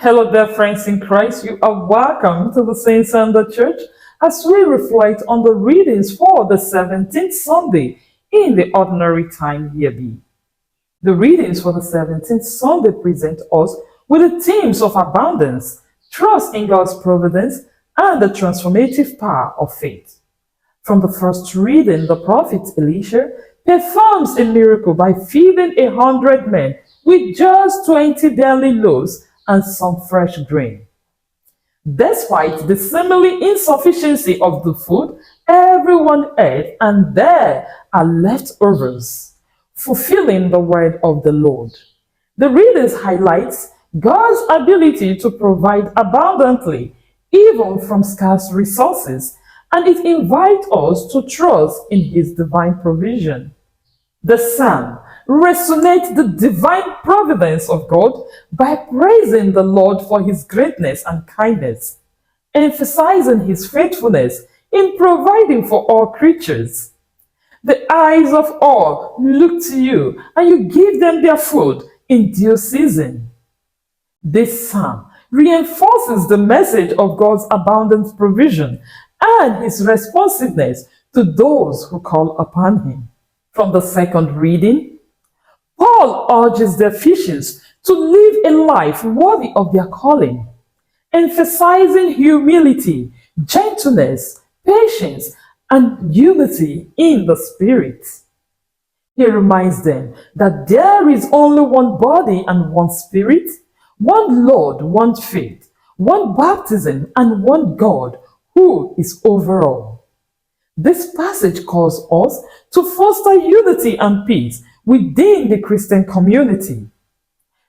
Hello there, friends in Christ. You are welcome to the Saints and the Church as we reflect on the readings for the 17th Sunday in the ordinary time year B. The readings for the 17th Sunday present us with the themes of abundance, trust in God's providence, and the transformative power of faith. From the first reading, the prophet Elisha performs a miracle by feeding 100 men with just 20 daily loaves and some fresh grain. Despite the seemingly insufficiency of the food, everyone ate, and there are leftovers, fulfilling the word of the Lord. The readings highlights God's ability to provide abundantly, even from scarce resources, and it invites us to trust in His divine provision. The psalm resonates the divine providence of God by praising the Lord for His greatness and kindness, emphasizing His faithfulness in providing for all creatures. The eyes of all look to you, and you give them their food in due season. This psalm reinforces the message of God's abundant provision and His responsiveness to those who call upon Him. From the second reading, Paul urges the Ephesians to live a life worthy of their calling, emphasizing humility, gentleness, patience, and unity in the Spirit. He reminds them that there is only one body and one Spirit, one Lord, one faith, one baptism, and one God who is over all. This passage calls us to foster unity and peace within the Christian community,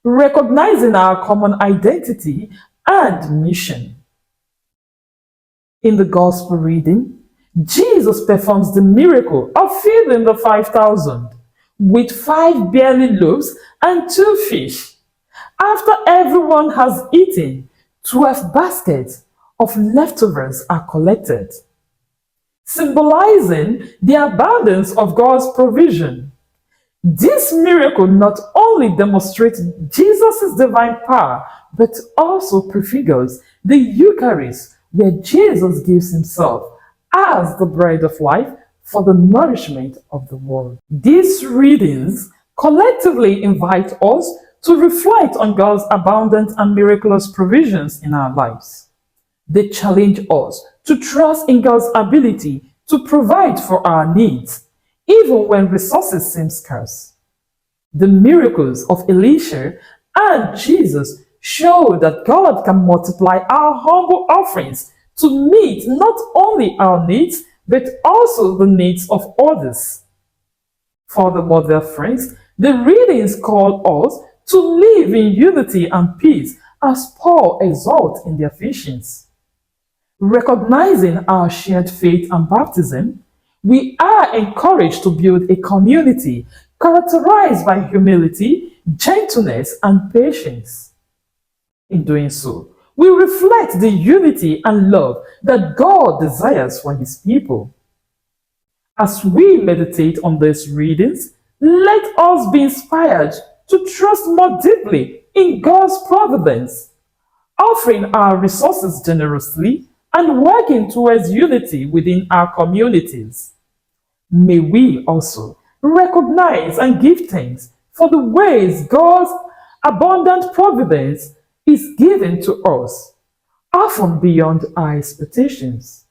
recognizing our common identity and mission. In the Gospel reading, Jesus performs the miracle of feeding the 5,000 with 5 barley loaves and 2 fish. After everyone has eaten, 12 baskets of leftovers are collected, symbolizing the abundance of God's provision. This miracle not only demonstrates Jesus' divine power, but also prefigures the Eucharist, where Jesus gives Himself as the bread of life for the nourishment of the world. These readings collectively invite us to reflect on God's abundant and miraculous provisions in our lives. They challenge us to trust in God's ability to provide for our needs, even when resources seem scarce. The miracles of Elisha and Jesus show that God can multiply our humble offerings to meet not only our needs, but also the needs of others. Furthermore, dear friends, the readings call us to live in unity and peace as Paul exhorts in the Ephesians. Recognizing our shared faith and baptism, we are encouraged to build a community characterized by humility, gentleness, and patience. In doing so, we reflect the unity and love that God desires for His people. As we meditate on these readings, let us be inspired to trust more deeply in God's providence, offering our resources generously and working towards unity within our communities. May we also recognize and give thanks for the ways God's abundant providence is given to us, often beyond our expectations.